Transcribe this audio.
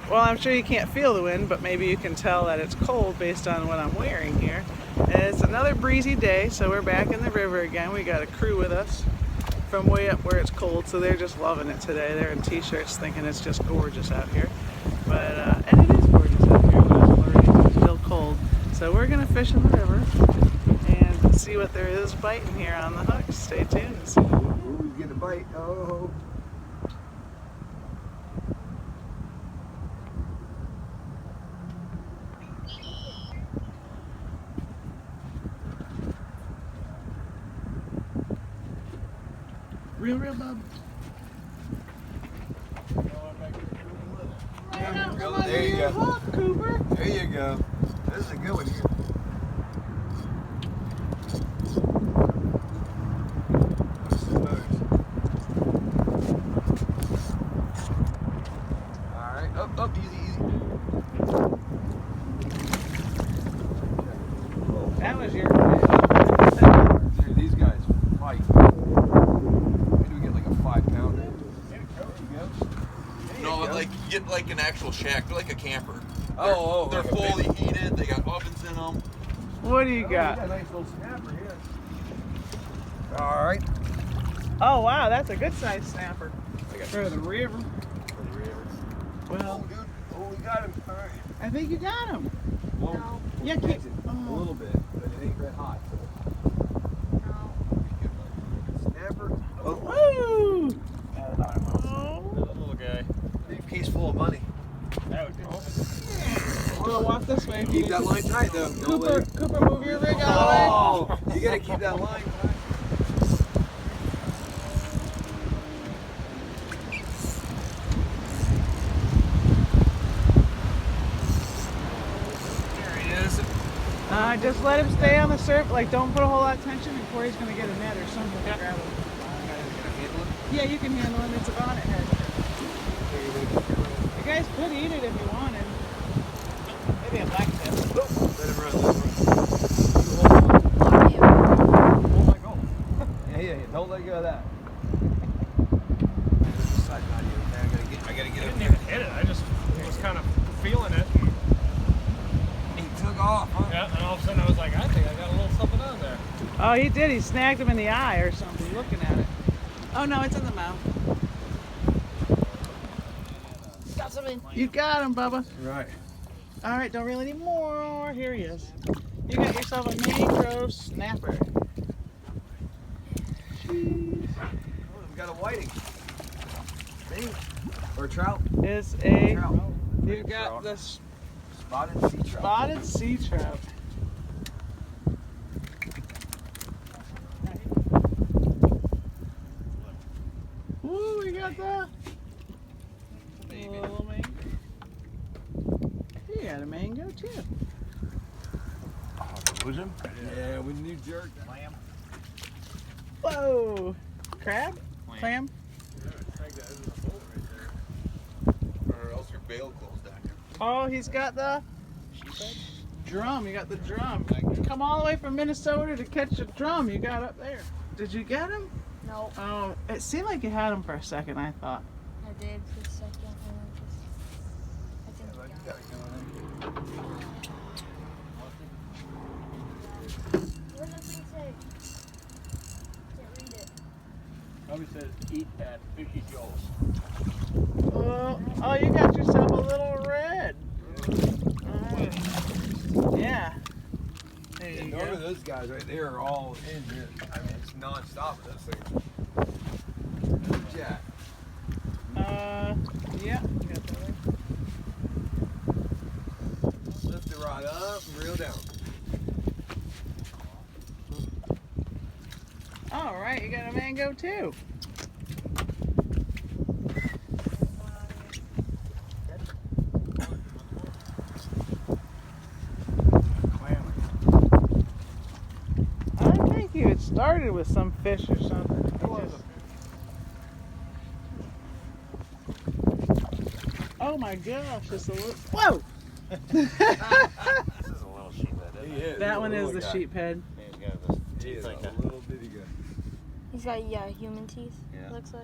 Well, I'm sure you can't feel the wind, but maybe you can tell that it's cold based on what I'm wearing here. And it's another breezy day, so we're back in the river again. We got a crew with us from way up where it's cold, so they're just loving it today. They're in t-shirts thinking it's just gorgeous out here. But and it is gorgeous out here, but it's flirty, it's still cold. So we're gonna fish in the river and see what there is biting here on the hooks. Stay tuned. Ooh, he's getting a bite. Oh. Real, bub. There you go. Hook, Cooper. There you go. This is a good one here. Alright, up, easy. That was your Dude, these guys fight. Maybe we get like a 5-pounder. There you go. No, like you get like an actual shack. They're like a camper. Oh, They're like a fully big- heated. They got ovens in them. What do you Oh, got? we got a nice little snapper here. Alright. Oh wow, that's a good sized snapper. For the river. Well, Oh, dude. Oh, we got him. Alright. I think you got him. Well, Yeah, keep keep. a little bit, but it ain't red hot. Snapper. Oh, Woo! Another little guy. big piece full of money. We'll walk this way. Keep that line tight though. Don't let Cooper, it- move your rig out of the way. Oh, you gotta keep that line tight. There he is. Just let him stay on the surf. Like, don't put a whole lot of tension, and Corey's gonna get a net or something to grab him. Yeah, you can handle him. It's a bonnet head. You guys could eat it if you wanted. Maybe a black tip. Let him run. Hold my goal. Yeah. Don't let go of that. I gotta get I him. didn't even hit it. I just was kind of feeling it. He took off, huh? Yeah, and all of a sudden I was like, I think I got a little something on there. Oh, he did. He snagged him in the eye or something, looking at it. Oh, no, it's in the mouth. Got something. You got him, Bubba. Right. All right, don't reel any more. Here he is. You got yourself a mangrove snapper. Oh, we got a whiting. See? Or trout. Is a. Trout. You got the Spotted sea trout. spotted sea trout. Woo, we got the little mango. You got a mango too. Lose him? Yeah, we need jerk. Lamb. Whoa! Crab? Clam? Or else your bail closed down here. Oh, he's got the drum. You got the drum. Come all the way from Minnesota to catch a drum you got up there. Did you get him? No, Oh, it seemed like you had him for a second, I thought. I did for a second. And then just, I think. What does that thing say? Can't read it. Probably says eat at Fishy Joe's. Oh, you got yourself a little red. Oh. Yeah. There you None of go. those guys right there are all in here. I mean, it's non-stop with those things. Jack. Yeah. You got that right. Lift the rod up and reel down. All right, you got a mango too. I think you had started with some fish or something. Oh my gosh, it's a little. Whoa! This is a little sheephead, isn't He it? is. That one He's a is the little guy. sheephead. He's got this He teeth is like a a... little bitty guy. He's got, yeah, human teeth, Yeah. looks like.